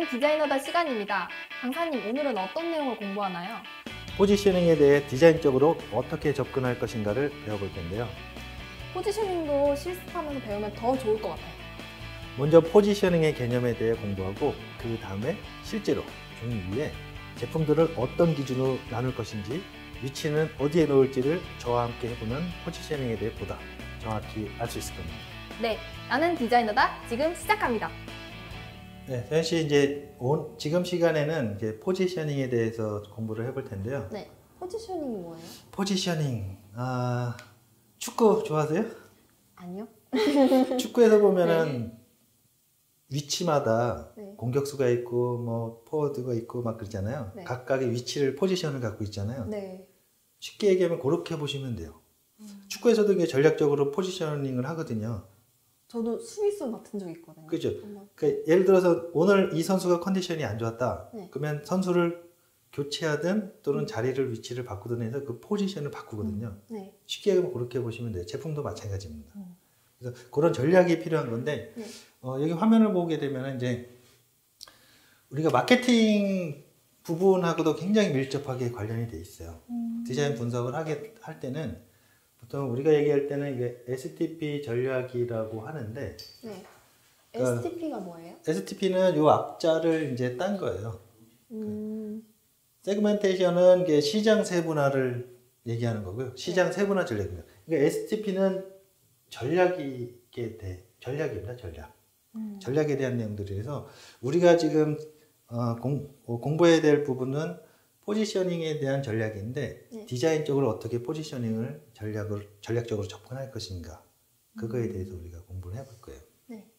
디자이너다 시간입니다. 강사님, 오늘은 어떤 내용을 공부하나요? 포지셔닝에 대해 디자인적으로 어떻게 접근할 것인가를 배워볼 텐데요. 포지셔닝도 실습하면서 배우면 더 좋을 것 같아요. 먼저 포지셔닝의 개념에 대해 공부하고 그 다음에 실제로 종이 위에 제품들을 어떤 기준으로 나눌 것인지, 위치는 어디에 놓을지를 저와 함께 해보면 포지셔닝에 대해 보다 정확히 알 수 있을 겁니다. 네, 나는 디자이너다. 지금 시작합니다. 네, 서현 씨, 이제 지금 시간에는 이제 포지셔닝에 대해서 공부를 해볼 텐데요. 네, 포지셔닝이 뭐예요? 포지셔닝, 축구 좋아하세요? 아니요. 축구에서 보면은 위치마다 네. 공격수가 있고 뭐 포워드가 있고 막 그러잖아요. 네. 각각의 위치를 포지션을 갖고 있잖아요. 네. 쉽게 얘기하면 그렇게 보시면 돼요. 축구에서도 이게 전략적으로 포지셔닝을 하거든요. 저도 수비수 맡은 적 있거든요. 그죠? 한번. 그러니까 예를 들어서 오늘 이 선수가 컨디션이 안 좋았다. 네. 그러면 선수를 교체하든 또는 자리를 위치를 바꾸든 해서 그 포지션을 바꾸거든요. 네. 쉽게 얘기하면 그렇게 보시면 돼요. 제품도 마찬가지입니다. 그래서 그런 전략이 필요한 건데 네. 여기 화면을 보게 되면 이제 우리가 마케팅 부분하고도 굉장히 밀접하게 관련이 돼 있어요. 디자인 분석을 할 때는 보통 우리가 얘기할 때는 이게 STP 전략이라고 하는데, 네. 그러니까 STP가 뭐예요? STP는 요 앞자를 이제 딴 거예요. 음, 세그멘테이션은 이게 시장 세분화를 얘기하는 거고요. 시장 세분화 전략입니다. 그러니까 STP는 전략입니다. 전략에 대한 내용들이라서 우리가 지금 공부해야 될 부분은 포지셔닝에 대한 전략인데, 네. 디자인적으로 어떻게 포지셔닝을 전략적으로 접근할 것인가, 그거에 대해서 우리가 공부를 해볼 거예요. 네.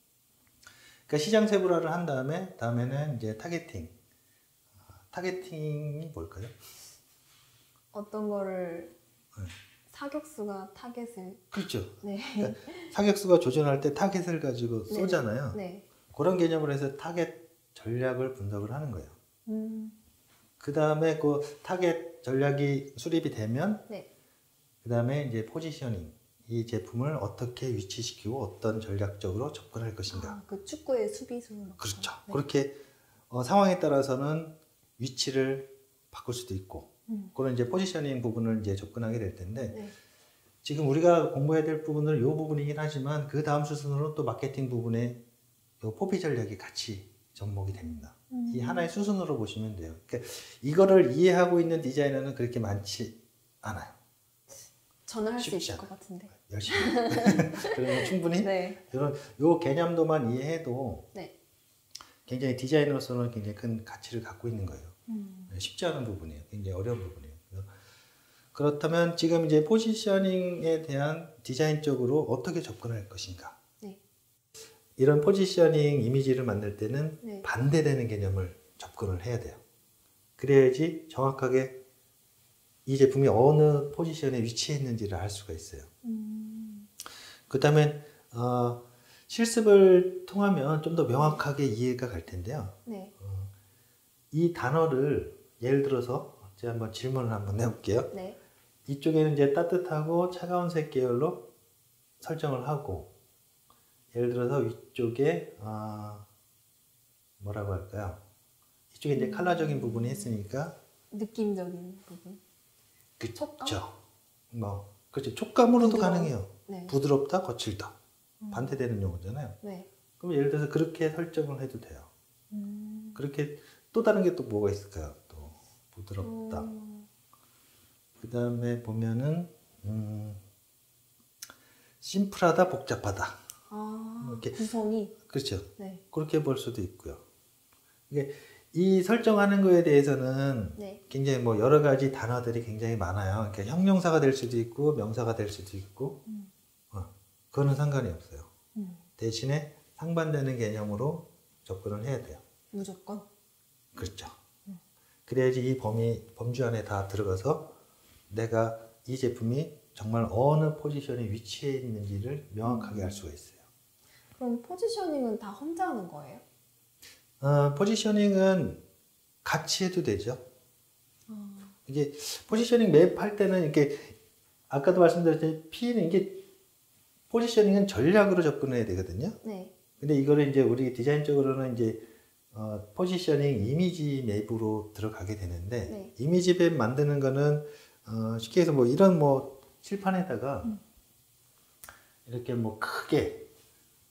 그러니까 시장 세분화를 한 다음에는 이제 타겟팅이 뭘까요? 어떤 거를 네. 사격수가 타겟을 그렇죠. 네. 그러니까 사격수가 조준할 때 타겟을 가지고 네. 쏘잖아요. 네. 그런 개념으로 해서 타겟 전략을 분석을 하는 거예요. 그 다음에 그 타겟 전략이 수립이 되면, 네. 그 다음에 이제 포지셔닝, 이 제품을 어떻게 위치시키고 어떤 전략적으로 접근할 것인가. 그 축구의 수비수. 그렇죠. 네. 그렇게 상황에 따라서는 위치를 바꿀 수도 있고, 그런 이제 포지셔닝 부분을 이제 접근하게 될 텐데, 네. 지금 우리가 공부해야 될 부분은 이 부분이긴 하지만 그 다음 수순으로 또 마케팅 부분에 요 포피 전략이 같이 접목이 됩니다. 이 하나의 수순으로 보시면 돼요. 그러니까 이거를 이해하고 있는 디자이너는 그렇게 많지 않아요. 저는 할 수 쉽지 있을 것 않아요. 같은데. 열심히. 그러면 충분히 네. 이런 요 개념도만 이해해도 네. 굉장히 디자이너로서는 굉장히 큰 가치를 갖고 있는 거예요. 쉽지 않은 부분이에요. 굉장히 어려운 부분이에요. 그렇다면 지금 이제 포지셔닝에 대한 디자인적으로 어떻게 접근할 것인가? 네. 이런 포지셔닝 이미지를 만들 때는 네. 반대되는 개념을 접근을 해야 돼요. 그래야지 정확하게 이 제품이 어느 포지션에 위치해 있는지를 알 수가 있어요. 그렇다면 실습을 통하면 좀 더 명확하게 이해가 갈 텐데요. 네. 이 단어를 예를 들어서 제가 한번 질문을 한번 해볼게요. 네. 이쪽에는 이제 따뜻하고 차가운 색 계열로 설정을 하고, 예를 들어서 위쪽에 뭐라고 할까요? 이쪽에 이제 컬러적인 부분이 있으니까, 느낌적인 부분. 그렇죠. 그렇죠. 촉감으로도 부드러움. 가능해요. 네. 부드럽다, 거칠다. 반대되는 용어잖아요. 네. 그럼 예를 들어서 그렇게 설정을 해도 돼요. 그렇게 또 다른 게 또 뭐가 있을까요? 또 부드럽다. 그 다음에 보면은 심플하다, 복잡하다. 이렇게. 구성이. 그렇죠. 네. 그렇게 볼 수도 있고요. 이게 이 설정하는 거에 대해서는 네. 굉장히 뭐 여러 가지 단어들이 굉장히 많아요. 그러니까 형용사가 될 수도 있고 명사가 될 수도 있고, 그거는 상관이 없어요. 대신에 상반되는 개념으로 접근을 해야 돼요. 무조건. 그렇죠. 그래야지 이 범주 안에 다 들어가서 내가 이 제품이 정말 어느 포지션에 위치해 있는지를 명확하게 알 수가 있어요. 그럼 포지셔닝은 다 혼자 하는 거예요? 포지셔닝은 같이 해도 되죠. 이게 포지셔닝 맵 할 때는 이렇게 아까도 말씀드렸지만 P는 이게 포지셔닝은 전략으로 접근해야 되거든요. 네. 근데 이거를 이제 우리 디자인적으로는 이제 포지셔닝 이미지 맵으로 들어가게 되는데 네. 이미지 맵 만드는 거는 쉽게 해서 뭐 이런 뭐 칠판에다가 이렇게 뭐 크게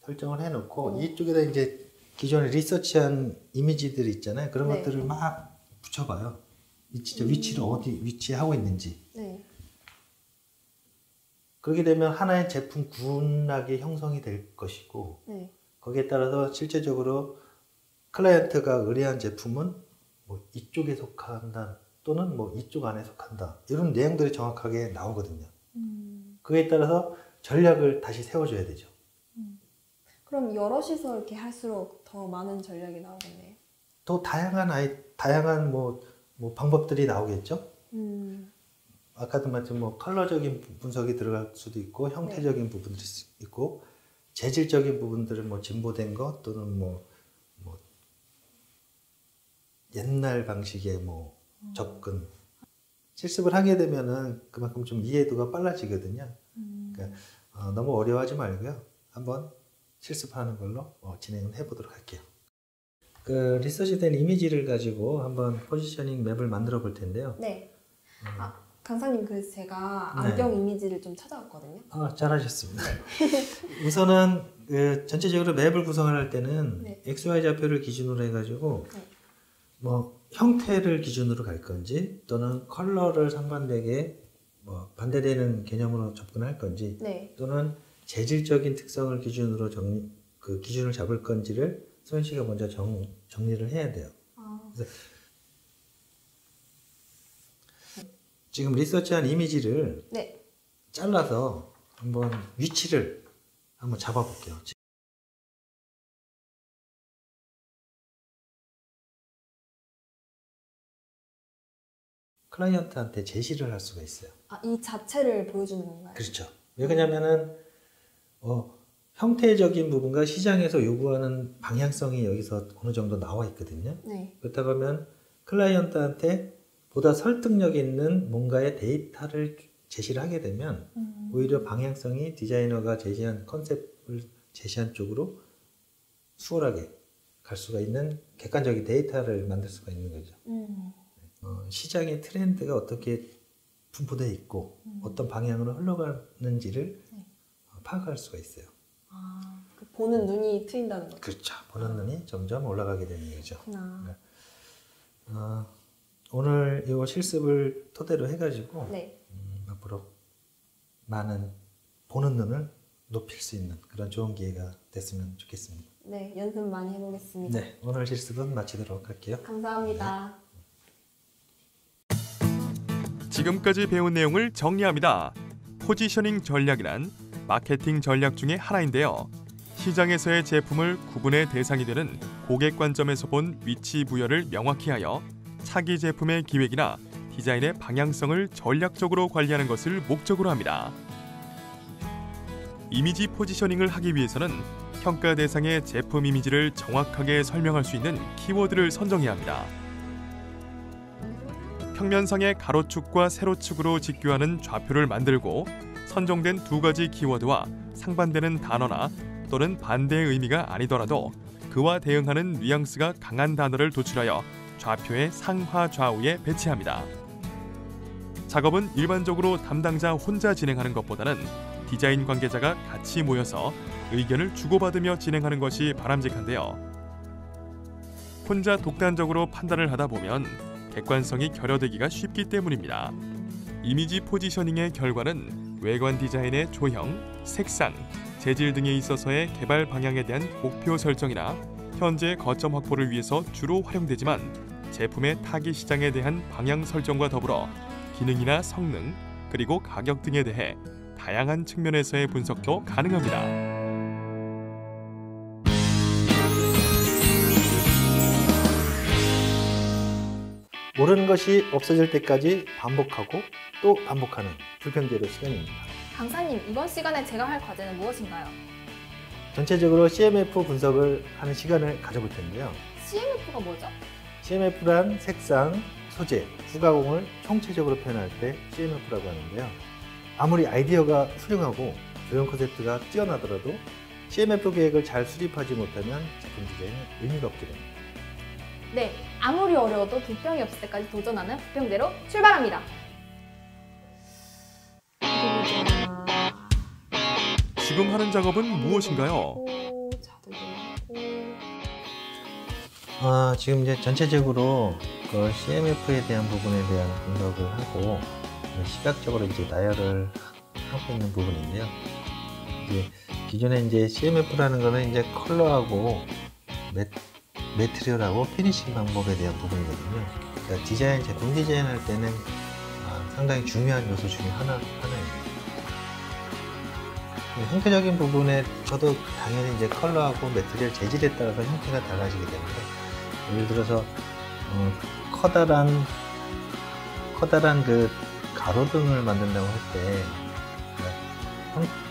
설정을 해놓고 이쪽에다 이제 기존에 리서치한 이미지들 있잖아요. 그런 네. 것들을 막 붙여봐요. 위치를 어디 위치하고 있는지. 네. 그렇게 되면 하나의 제품 군락이 형성이 될 것이고 네. 거기에 따라서 실제적으로 클라이언트가 의뢰한 제품은 뭐 이쪽에 속한다 또는 뭐 이쪽 안에 속한다 이런 내용들이 정확하게 나오거든요. 그에 따라서 전략을 다시 세워줘야 되죠. 그럼 여럿이서 이렇게 할수록 더 많은 전략이 나오겠네요. 또 다양한 뭐 방법들이 나오겠죠. 아까도 말했지만 뭐 컬러적인 분석이 들어갈 수도 있고 형태적인 부분들이 있고 재질적인 부분들은 뭐 진보된 것 또는 뭐 옛날 방식의 뭐 접근 실습을 하게 되면은 그만큼 좀 이해도가 빨라지거든요. 그러니까 너무 어려워하지 말고요. 한번 실습하는 걸로 진행을 해보도록 할게요. 그 리서치된 이미지를 가지고 한번 포지셔닝 맵을 만들어 볼 텐데요. 네. 강사님, 그래서 제가 안경 이미지를 좀 찾아왔거든요. 잘하셨습니다. 우선은 전체적으로 맵을 구성을 할 때는 XY 좌표를 기준으로 해가지고 뭐 형태를 기준으로 갈 건지 또는 컬러를 상반되게 뭐 반대되는 개념으로 접근할 건지 또는 재질적인 특성을 기준으로 그 기준을 잡을 건지를 소연 씨가 먼저 정리를 해야 돼요. 그래서 지금 리서치한 이미지를 잘라서 한번 위치를 한번 잡아볼게요. 클라이언트한테 제시를 할 수가 있어요. 이 자체를 보여주는 건가요? 그렇죠. 왜 그러냐면은 형태적인 부분과 시장에서 요구하는 방향성이 여기서 어느 정도 나와 있거든요. 그렇다고 하면 클라이언트한테 보다 설득력 있는 뭔가의 데이터를 제시를 하게 되면 오히려 방향성이 디자이너가 제시한 컨셉을 제시한 쪽으로 수월하게 갈 수가 있는 객관적인 데이터를 만들 수가 있는 거죠. 시장의 트렌드가 어떻게 분포되어 있고 어떤 방향으로 흘러가는지를 파악할 수가 있어요. 보는 눈이 트인다는 거죠? 그렇죠. 보는 눈이 점점 올라가게 되는 거죠. 오늘 이 실습을 토대로 해가지고 앞으로 많은 보는 눈을 높일 수 있는 그런 좋은 기회가 됐으면 좋겠습니다. 네, 연습 많이 해보겠습니다. 네, 오늘 실습은 마치도록 할게요. 감사합니다. 지금까지 배운 내용을 정리합니다. 포지셔닝 전략이란 마케팅 전략 중에 하나인데요. 시장에서의 제품을 구분의 대상이 되는 고객 관점에서 본 위치 부여를 명확히 하여 차기 제품의 기획이나 디자인의 방향성을 전략적으로 관리하는 것을 목적으로 합니다. 이미지 포지셔닝을 하기 위해서는 평가 대상의 제품 이미지를 정확하게 설명할 수 있는 키워드를 선정해야 합니다. 평면상의 가로축과 세로축으로 직교하는 좌표를 만들고 선정된 두 가지 키워드와 상반되는 단어나 또는 반대의 의미가 아니더라도 그와 대응하는 뉘앙스가 강한 단어를 도출하여 좌표의 상하 좌우에 배치합니다. 작업은 일반적으로 담당자 혼자 진행하는 것보다는 디자인 관계자가 같이 모여서 의견을 주고받으며 진행하는 것이 바람직한데요. 혼자 독단적으로 판단을 하다 보면 객관성이 결여되기가 쉽기 때문입니다. 이미지 포지셔닝의 결과는 외관 디자인의 조형, 색상, 재질 등에 있어서의 개발 방향에 대한 목표 설정이나 현재 거점 확보를 위해서 주로 활용되지만 제품의 타깃 시장에 대한 방향 설정과 더불어 기능이나 성능, 그리고 가격 등에 대해 다양한 측면에서의 분석도 가능합니다. 모르는 것이 없어질 때까지 반복하고 또 반복하는 불평제로 시간입니다. 강사님, 이번 시간에 제가 할 과제는 무엇인가요? 전체적으로 CMF 분석을 하는 시간을 가져볼 텐데요. CMF가 뭐죠? CMF란 색상, 소재, 후가공을 총체적으로 표현할 때 CMF라고 하는데요. 아무리 아이디어가 훌륭하고 조형 콘셉트가 뛰어나더라도 CMF 계획을 잘 수립하지 못하면 제품 디자인은 의미가 없게 됩니다. 네, 아무리 어려워도 부평이 없을 때까지 도전하는 부평대로 출발합니다. 지금 하는 작업은 무엇인가요? 자도 넣고. 지금 이제 전체적으로 그 CMF에 대한 부분에 대한 분석을 하고 시각적으로 이제 나열을 하고 있는 부분인데요. 이제 기존에 이제 CMF라는 거는 이제 컬러하고 매트리얼하고 피니싱 방법에 대한 부분이거든요. 그러니까 제품 디자인할 때는 상당히 중요한 요소 중에 하나입니다. 형태적인 부분에 저도 당연히 이제 컬러하고 매트리얼 재질에 따라서 형태가 달라지게 되는데, 예를 들어서 커다란 그 가로등을 만든다고 할 때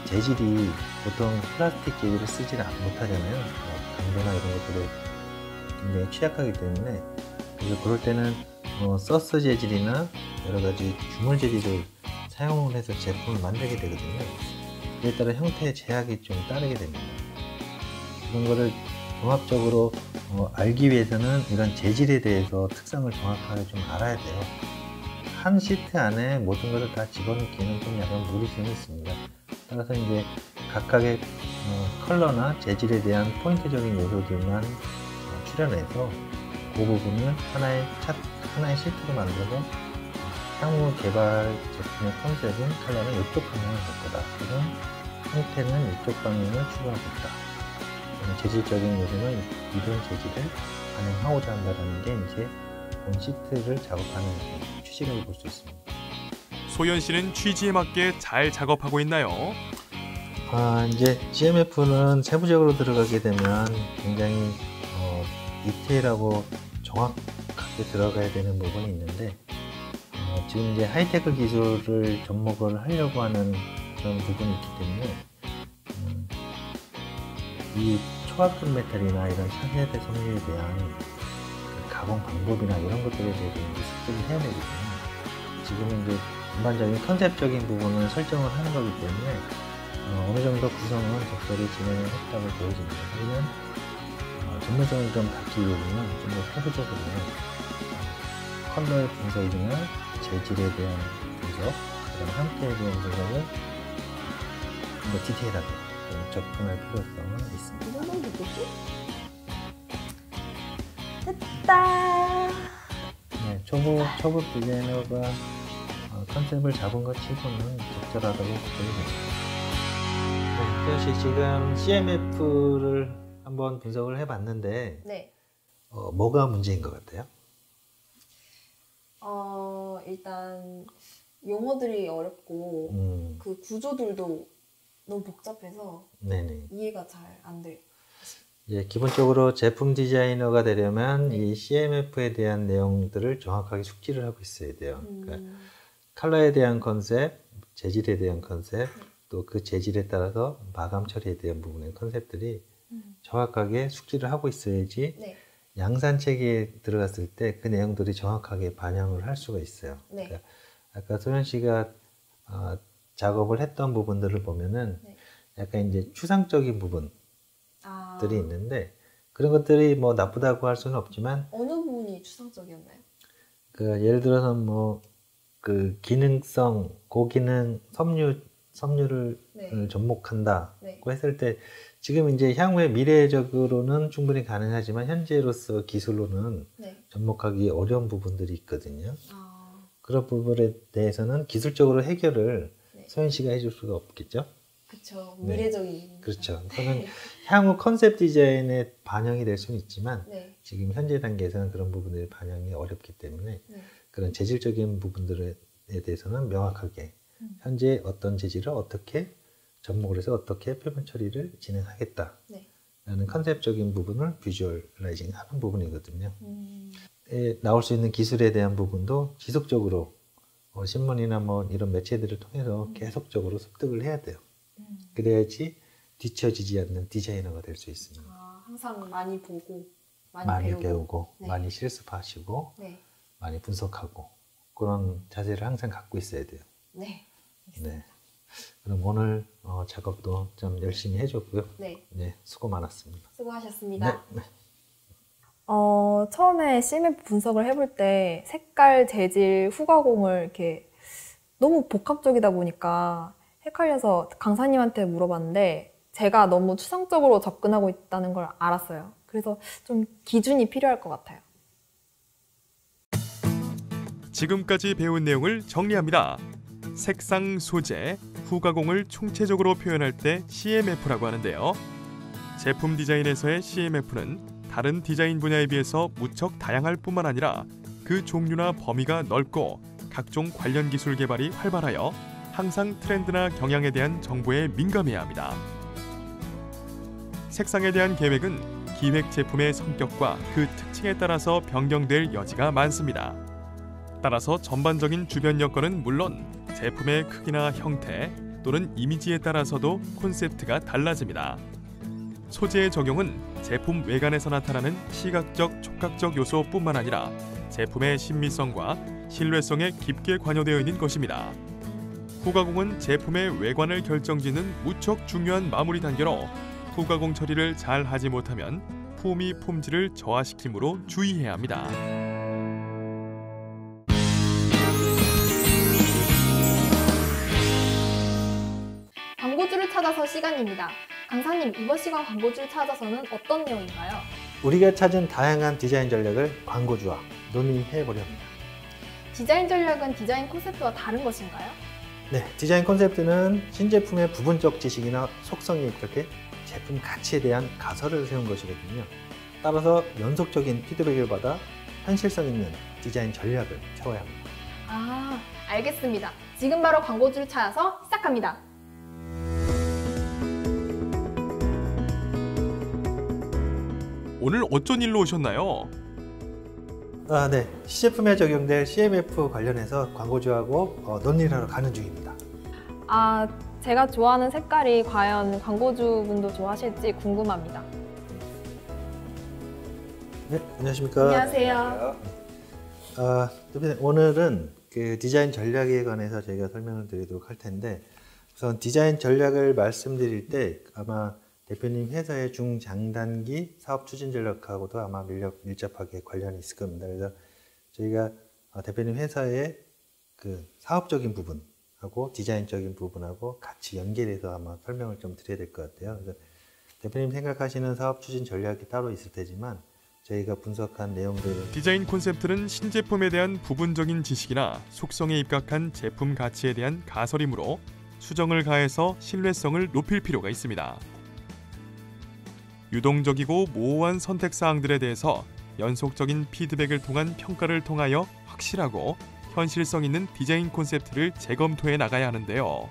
재질이 보통 플라스틱 재질을 쓰지 못하잖아요. 강도나 이런 것들을 굉장히 취약하기 때문에, 그래서 그럴 때는 서스 재질이나 여러 가지 주물 재질을 사용을 해서 제품을 만들게 되거든요. 그에 따라 형태의 제약이 좀 따르게 됩니다. 그런 거를 종합적으로 알기 위해서는 이런 재질에 대해서 특성을 정확하게 좀 알아야 돼요. 한 시트 안에 모든 것을 다 집어넣기에는 좀 약간 무리성이 있습니다. 따라서 이제 각각의 컬러나 재질에 대한 포인트적인 요소들만 출연해서 그 부분을 하나의 시트로 만들어서 향후 개발 제품의 컨셉은 컬러는 이쪽 방향을 갈 거다. 그리고 형태는 이쪽 방향을 추구하고 있다. 재질적인 요소는 이런 재질을 반영하고자 한다는 게 이제 본 시트를 작업하는 취지라고 볼 수 있습니다. 소연 씨는 취지에 맞게 잘 작업하고 있나요? 이제 CMF는 세부적으로 들어가게 되면 굉장히 디테일하고 정확하게 들어가야 되는 부분이 있는데, 지금 이제 하이테크 기술을 접목을 하려고 하는 그런 부분이 있기 때문에 이 초합금 메탈이나 이런 차세대 섬유에 대한 그 가공 방법이나 이런 것들에 대해서 이제 숙지를 해야 되거든요. 지금은 이제 전반적인 컨셉적인 부분을 설정을 하는 거기 때문에 어느 정도 구성은 적절히 진행을 했다고 보여집니다. 하지만 전문성을 좀 갖기 위해서는 좀 더 세부적으로 컬러의 분석이나 재질에 대한 분석, 그다음 형태에 대한 분석을 좀 더 디테일하게 접근할 필요성은 있습니다. 이 정도면 됐겠지? 됐다. 네, 초보 디자이너가 컨셉을 잡은 것 치고는 적절하다고 보입니다. 네, 태연 씨 지금 CMF를 한번 분석을 해봤는데 네. 뭐가 문제인 것 같아요? 일단 용어들이 어렵고 그 구조들도 너무 복잡해서 네네. 이해가 잘 안 돼요. 예, 기본적으로 제품 디자이너가 되려면 이 CMF에 대한 내용들을 정확하게 숙지를 하고 있어야 돼요. 그러니까 컬러에 대한 컨셉, 재질에 대한 컨셉, 또 그 재질에 따라서 마감 처리에 대한 부분의 컨셉들이 정확하게 숙지를 하고 있어야지 네. 양산책에 들어갔을 때 그 내용들이 정확하게 반영을 할 수가 있어요. 네. 그러니까 아까 소연 씨가 작업을 했던 부분들을 보면은 네. 약간 이제 추상적인 부분들이 있는데, 그런 것들이 뭐 나쁘다고 할 수는 없지만, 어느 부분이 추상적이었나요? 그 예를 들어서 뭐 그 기능성, 고기능 섬유를 네. 접목한다고 네. 했을 때, 지금 이제 향후에 미래적으로는 충분히 가능하지만 현재로서 기술로는 네. 접목하기 어려운 부분들이 있거든요. 아, 그런 부분에 대해서는 기술적으로 해결을 네. 소연 씨가 해줄 수가 없겠죠? 그쵸. 네. 미래적인. 그렇죠. 그거는 향후 컨셉 디자인에 반영이 될 수는 있지만 네. 지금 현재 단계에서는 그런 부분들이 반영이 어렵기 때문에 네. 그런 재질적인 부분들에 대해서는 명확하게 현재 어떤 재질을 어떻게 접목을 해서 어떻게 표면 처리를 진행하겠다라는 네. 컨셉적인 부분을 비주얼라이징 하는 부분이거든요. 나올 수 있는 기술에 대한 부분도 지속적으로 신문이나 뭐 이런 매체들을 통해서 계속적으로 습득을 해야 돼요. 그래야지 뒤처지지 않는 디자이너가 될 수 있습니다. 아, 항상 많이 보고 많이 배우고. 배우고 네. 많이 실습하시고 네. 많이 분석하고 그런 자세를 항상 갖고 있어야 돼요. 네. 네. 그럼 오늘 작업도 좀 열심히 해줬고요. 네. 네, 수고 많았습니다. 수고하셨습니다. 네. 처음에 CMF 분석을 해볼 때 색깔, 재질, 후가공을 이렇게 너무 복합적이다 보니까 헷갈려서 강사님한테 물어봤는데 제가 너무 추상적으로 접근하고 있다는 걸 알았어요. 그래서 좀 기준이 필요할 것 같아요. 지금까지 배운 내용을 정리합니다. 색상, 소재, 후가공을 총체적으로 표현할 때 CMF라고 하는데요. 제품 디자인에서의 CMF는 다른 디자인 분야에 비해서 무척 다양할 뿐만 아니라 그 종류나 범위가 넓고 각종 관련 기술 개발이 활발하여 항상 트렌드나 경향에 대한 정보에 민감해야 합니다. 색상에 대한 계획은 기획 제품의 성격과 그 특징에 따라서 변경될 여지가 많습니다. 따라서 전반적인 주변 여건은 물론 제품의 크기나 형태 또는 이미지에 따라서도 콘셉트가 달라집니다. 소재의 적용은 제품 외관에서 나타나는 시각적, 촉각적 요소뿐만 아니라 제품의 신미성과 신뢰성에 깊게 관여되어 있는 것입니다. 후가공은 제품의 외관을 결정짓는 무척 중요한 마무리 단계로 후가공 처리를 잘 하지 못하면 품위, 품질을 저하시키므로 주의해야 합니다. 광고주를 찾아서 시간입니다. 강사님, 이번 시간 광고주를 찾아서는 어떤 내용인가요? 우리가 찾은 다양한 디자인 전략을 광고주와 논의해보려 합니다. 디자인 전략은 디자인 콘셉트와 다른 것인가요? 네, 디자인 콘셉트는 신제품의 부분적 지식이나 속성에 입각해 제품 가치에 대한 가설을 세운 것이거든요. 따라서 연속적인 피드백을 받아 현실성 있는 디자인 전략을 세워야 합니다. 아, 알겠습니다. 지금 바로 광고주를 찾아서 시작합니다. 오늘 어쩐 일로 오셨나요? 네. 시제품에 적용될 CMF 관련해서 광고주하고 논의를 하러 가는 중입니다. 제가 좋아하는 색깔이 과연 광고주분도 좋아하실지 궁금합니다. 네, 안녕하십니까. 안녕하세요. 대표님, 오늘은 그 디자인 전략에 관해서 저희가 설명을 드리도록 할 텐데, 우선 디자인 전략을 말씀드릴 때 아마 대표님 회사의 중장단기 사업 추진 전략하고도 아마 밀접하게 관련이 있을 겁니다. 그래서 저희가 대표님 회사의 그 사업적인 부분하고 디자인적인 부분하고 같이 연결해서 아마 설명을 좀 드려야 될 것 같아요. 그래서 대표님 생각하시는 사업 추진 전략이 따로 있을 테지만 저희가 분석한 내용들, 디자인 콘셉트는 신제품에 대한 부분적인 지식이나 속성에 입각한 제품 가치에 대한 가설이므로 수정을 가해서 신뢰성을 높일 필요가 있습니다. 유동적이고 모호한 선택 사항들에 대해서 연속적인 피드백을 통한 평가를 통하여 확실하고 현실성 있는 디자인 콘셉트를 재검토해 나가야 하는데요.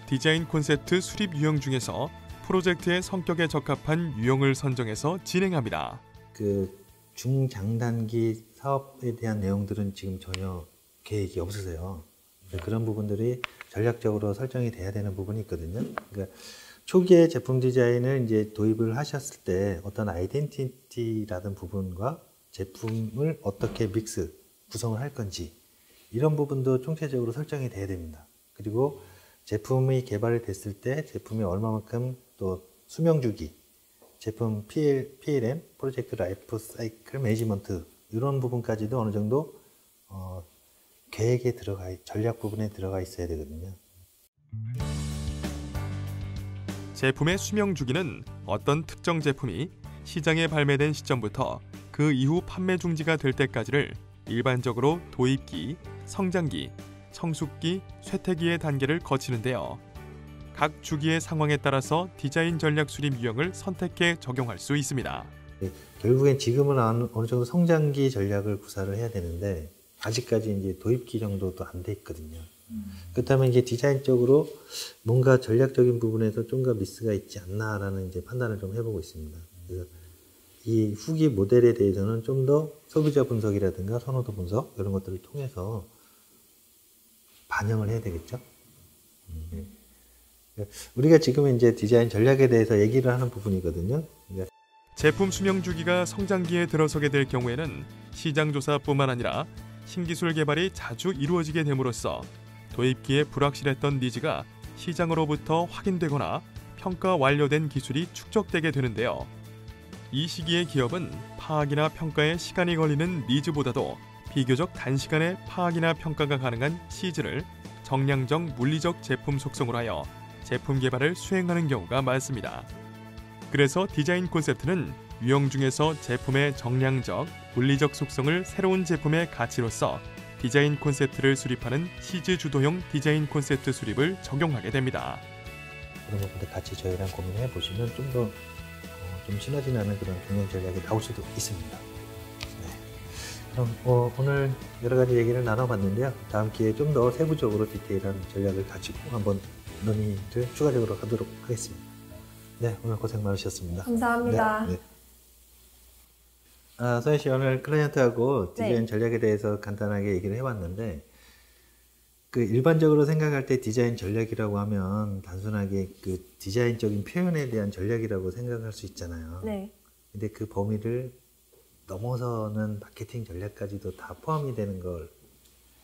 디자인 콘셉트 수립 유형 중에서 프로젝트의 성격에 적합한 유형을 선정해서 진행합니다. 그 중장단기 사업에 대한 내용들은 지금 전혀 계획이 없으세요. 그런 부분들이 전략적으로 설정이 돼야 되는 부분이 있거든요. 그러니까 초기에 제품 디자인을 이제 도입을 하셨을 때 어떤 아이덴티티라든 부분과 제품을 어떻게 구성을 할 건지 이런 부분도 총체적으로 설정이 돼야 됩니다. 그리고 제품이 개발이 됐을 때 제품이 얼마만큼 또 수명 주기, 제품 PLM, 프로젝트 라이프 사이클 매니지먼트 이런 부분까지도 어느 정도 계획에 전략 부분에 들어가 있어야 되거든요. 제품의 수명 주기는 어떤 특정 제품이 시장에 발매된 시점부터 그 이후 판매 중지가 될 때까지를 일반적으로 도입기, 성장기, 성숙기, 쇠퇴기의 단계를 거치는데요. 각 주기의 상황에 따라서 디자인 전략 수립 유형을 선택해 적용할 수 있습니다. 결국엔 지금은 어느 정도 성장기 전략을 구사를 해야 되는데 아직까지 이제 도입기 정도도 안 돼 있거든요. 그렇다면 이제 디자인적으로 뭔가 전략적인 부분에서 좀 더 미스가 있지 않나라는 이제 판단을 좀 해보고 있습니다. 그래서 이 후기 모델에 대해서는 좀 더 소비자 분석이라든가 선호도 분석 이런 것들을 통해서 반영을 해야 되겠죠. 우리가 지금 이제 디자인 전략에 대해서 얘기를 하는 부분이거든요. 제품 수명 주기가 성장기에 들어서게 될 경우에는 시장 조사뿐만 아니라 신기술 개발이 자주 이루어지게 됨으로써 도입기에 불확실했던 니즈가 시장으로부터 확인되거나 평가 완료된 기술이 축적되게 되는데요. 이 시기의 기업은 파악이나 평가에 시간이 걸리는 니즈보다도 비교적 단시간에 파악이나 평가가 가능한 시즈를 정량적 물리적 제품 속성으로 하여 제품 개발을 수행하는 경우가 많습니다. 그래서 디자인 콘셉트는 유형 중에서 제품의 정량적, 물리적 속성을 새로운 제품의 가치로서 디자인 콘셉트를 수립하는 시즈 주도형 디자인 콘셉트 수립을 적용하게 됩니다. 그런 부분들 같이 저희랑 고민해 보시면 좀 더 좀 시너지 나는 그런 경영 전략이 나올 수도 있습니다. 네. 그럼 오늘 여러 가지 얘기를 나눠봤는데요. 다음 기회에 좀 더 세부적으로 디테일한 전략을 가지고 한번 논의를 추가적으로 하도록 하겠습니다. 네, 오늘 고생 많으셨습니다. 감사합니다. 네. 소연 씨, 오늘 클라이언트하고 디자인 전략에 대해서 간단하게 얘기를 해봤는데, 그 일반적으로 생각할 때 디자인 전략이라고 하면 단순하게 그 디자인적인 표현에 대한 전략이라고 생각할 수 있잖아요. 네. 근데 그 범위를 넘어서는 마케팅 전략까지도 다 포함이 되는 걸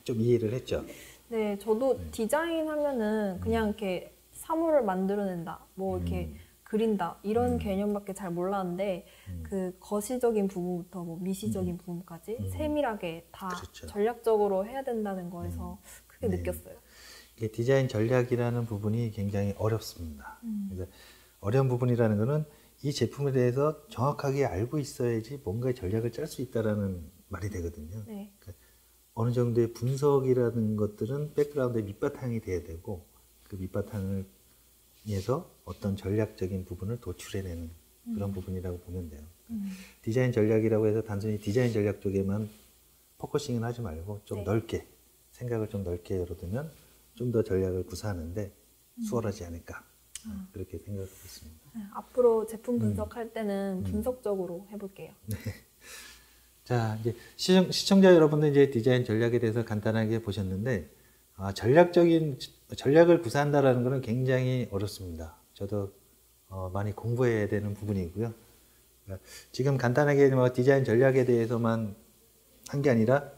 좀 이해를 했죠. 네, 저도 디자인 하면은 그냥 이렇게 사물을 만들어낸다, 뭐 이렇게 그린다 이런 개념밖에 잘 몰랐는데 그 거시적인 부분부터 뭐 미시적인 부분까지 세밀하게 다 그렇죠. 전략적으로 해야 된다는 거에서 크게 네. 느꼈어요. 이게 디자인 전략이라는 부분이 굉장히 어렵습니다. 그래서 어려운 부분이라는 것은 이 제품에 대해서 정확하게 알고 있어야지 뭔가 전략을 짤 수 있다라는 말이 되거든요. 네. 그러니까 어느 정도의 분석이라는 것들은 백그라운드의 밑바탕이 돼야 되고, 그 밑바탕을 위해서 어떤 전략적인 부분을 도출해내는 그런 부분이라고 보면 돼요. 디자인 전략이라고 해서 단순히 디자인 전략 쪽에만 포커싱을 하지 말고 좀 네. 넓게, 생각을 좀 넓게 열어두면 좀 더 전략을 구사하는데 수월하지 않을까, 그렇게 생각하고 있습니다. 네, 앞으로 제품 분석할 때는 분석적으로 해볼게요. 자, 이제 시청자 여러분들 이제 디자인 전략에 대해서 간단하게 보셨는데, 전략을 구사한다라는 것은 굉장히 어렵습니다. 저도 많이 공부해야 되는 부분이고요. 그러니까 지금 간단하게 뭐 디자인 전략에 대해서만 한 게 아니라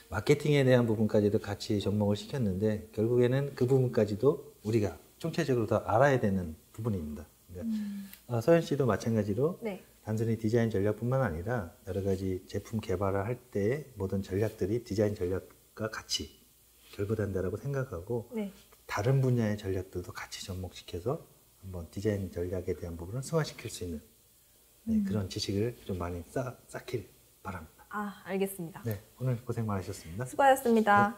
마케팅에 대한 부분까지도 같이 접목을 시켰는데, 결국에는 그 부분까지도 우리가 총체적으로 더 알아야 되는 부분입니다. 그러니까 서연 씨도 마찬가지로 네. 단순히 디자인 전략뿐만 아니라 여러 가지 제품 개발을 할 때 모든 전략들이 디자인 전략과 같이 결부된다라고 생각하고, 네. 다른 분야의 전략들도 같이 접목시켜서 한번 디자인 전략에 대한 부분을 승화시킬 수 있는 그런 지식을 좀 많이 쌓길 바랍니다. 아, 알겠습니다. 네, 오늘 고생 많으셨습니다. 수고하셨습니다.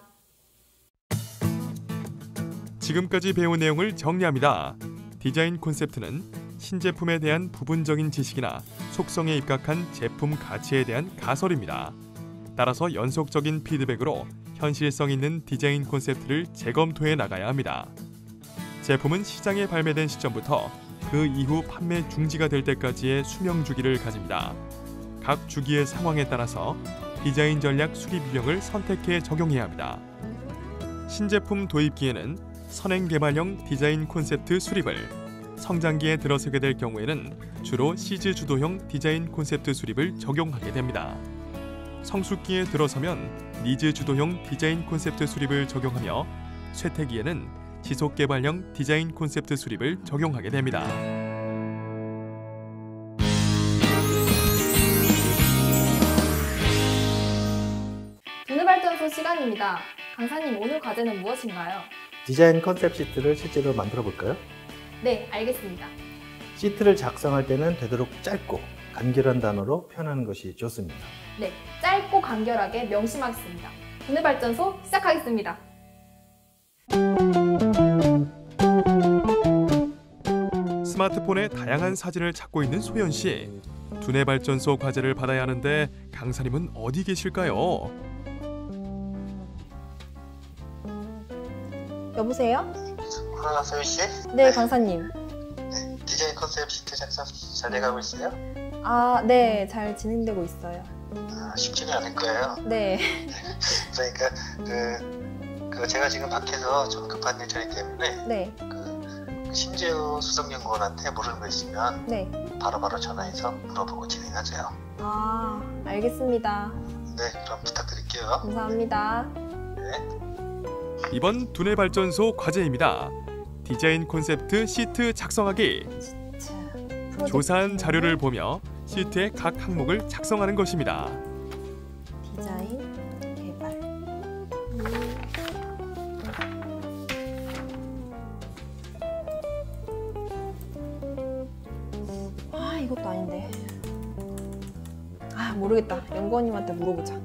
지금까지 배운 내용을 정리합니다. 디자인 콘셉트는 신제품에 대한 부분적인 지식이나 속성에 입각한 제품 가치에 대한 가설입니다. 따라서 연속적인 피드백으로 현실성 있는 디자인 콘셉트를 재검토해 나가야 합니다. 제품은 시장에 발매된 시점부터 그 이후 판매 중지가 될 때까지의 수명 주기를 가집니다. 각 주기의 상황에 따라서 디자인 전략 수립 유형을 선택해 적용해야 합니다. 신제품 도입기에는 선행 개발형 디자인 콘셉트 수립을, 성장기에 들어서게 될 경우에는 주로 시즈 주도형 디자인 콘셉트 수립을 적용하게 됩니다. 성숙기에 들어서면 니즈 주도형 디자인 콘셉트 수립을 적용하며 쇠퇴기에는 지속 개발형 디자인 콘셉트 수립을 적용하게 됩니다. 두뇌발전소 시간입니다. 강사님, 오늘 과제는 무엇인가요? 디자인 컨셉 시트를 실제로 만들어 볼까요? 네, 알겠습니다. 시트를 작성할 때는 되도록 짧고 간결한 단어로 표현하는 것이 좋습니다. 네, 짧고 간결하게 명심하겠습니다. 두뇌발전소 시작하겠습니다. 스마트폰에 다양한 사진을 찾고 있는 소연 씨. 두뇌발전소 과제를 받아야 하는데 강사님은 어디 계실까요? 여보세요? 소연 씨? 네, 강사님. 디자인 컨셉 시트 작성 잘 돼가고 있어요? 아, 네, 잘 진행되고 있어요. 쉽지는 않을 거예요. 네. 그러니까 제가 지금 밖에서 좀 급한 일 처리 때문에 네. 신재우 수석연구원한테 모르는 거 있으면 네. 바로바로 전화해서 물어보고 진행하세요. 아, 알겠습니다. 네, 그럼 부탁드릴게요. 감사합니다. 이번 두뇌발전소 과제입니다. 디자인 콘셉트 시트 작성하기. 자, 조사한 자료를 보며 시트의 각 항목을 작성하는 것입니다. 디자인, 개발. 아, 이것도 아닌데. 아, 모르겠다. 연구원님한테 물어보자.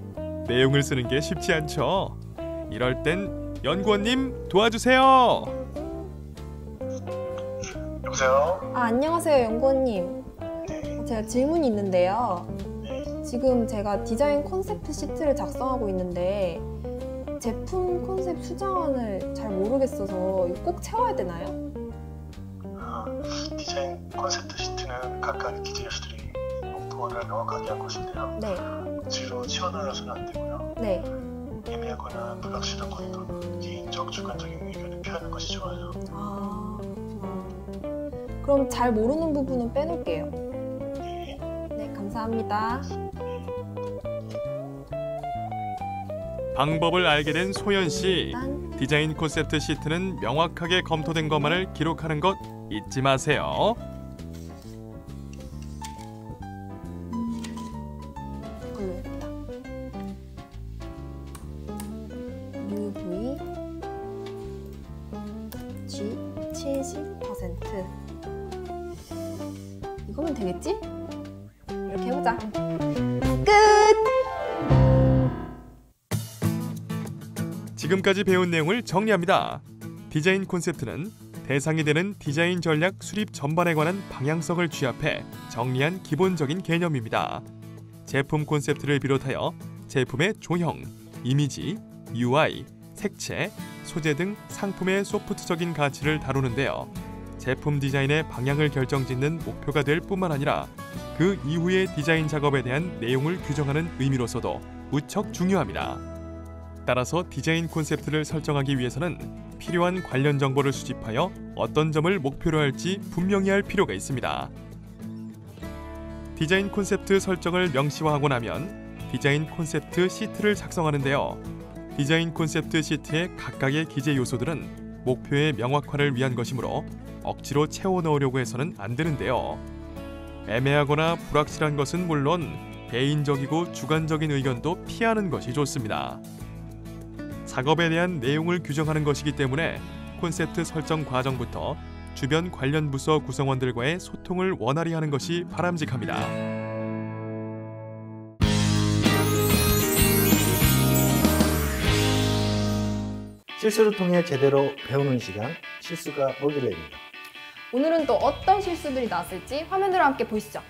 내용을 쓰는 게 쉽지 않죠. 이럴 땐 연구원님 도와주세요. 여보세요? 아, 안녕하세요, 연구원님. 제가 질문이 있는데요. 지금 제가 디자인 콘셉트 시트를 작성하고 있는데 제품 컨셉 수정안을 잘 모르겠어서 이거 꼭 채워야 되나요? 디자인 콘셉트 시트는 각각의 디자이너들이 목표를 명확하게 한 것인데요. 네, 뒤로 치워넣어서는 안 되고요. 네. 애매하거나 불확실한 것도 개인적, 주관적인 의견을 표하는 것이 좋아요. 아, 그럼 잘 모르는 부분은 빼놓을게요. 네. 네, 감사합니다. 방법을 알게 된 소연 씨. 일단 디자인 콘셉트 시트는 명확하게 검토된 것만을 기록하는 것 잊지 마세요. 이걸로 해야겠다. UV G 70%. 이거면 되겠지? 이렇게 해보자. 끝! 지금까지 배운 내용을 정리합니다. 디자인 콘셉트는 대상이 되는 디자인 전략 수립 전반에 관한 방향성을 취합해 정리한 기본적인 개념입니다. 제품 콘셉트를 비롯하여 제품의 조형, 이미지, UI, 색채, 소재 등 상품의 소프트적인 가치를 다루는데요. 제품 디자인의 방향을 결정짓는 목표가 될 뿐만 아니라 그 이후의 디자인 작업에 대한 내용을 규정하는 의미로서도 무척 중요합니다. 따라서 디자인 콘셉트를 설정하기 위해서는 필요한 관련 정보를 수집하여 어떤 점을 목표로 할지 분명히 할 필요가 있습니다. 디자인 콘셉트 설정을 명시화하고 나면 디자인 콘셉트 시트를 작성하는데요. 디자인 콘셉트 시트의 각각의 기재 요소들은 목표의 명확화를 위한 것이므로 억지로 채워 넣으려고 해서는 안 되는데요. 애매하거나 불확실한 것은 물론 개인적이고 주관적인 의견도 피하는 것이 좋습니다. 작업에 대한 내용을 규정하는 것이기 때문에 콘셉트 설정 과정부터 주변 관련 부서 구성원들과의 소통을 원활히 하는 것이 바람직합니다. 실수를 통해 제대로 배우는 시간, 실수가 뭐길래입니다. 오늘은 또 어떤 실수들이 나왔을지 화면으로 함께 보시죠.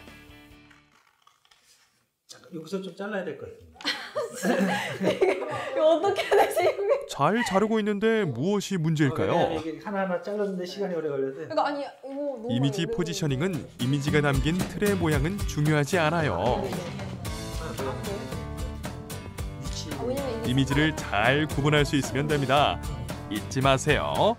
잠깐 여기서 좀 잘라야 될 것 같습니다. 이거 어떻게 해야 되지? 잘 자르고 있는데 무엇이 문제일까요? 이게 하나하나 자르는데 시간이 오래 걸려서. 그러니까 아니 이거 너무 이미지 어려워. 포지셔닝은 이미지가 담긴 틀의 모양은 중요하지 않아요. 위치. 왜냐면 이게 이미지를 잘 구분할 수 있으면 됩니다. 잊지 마세요.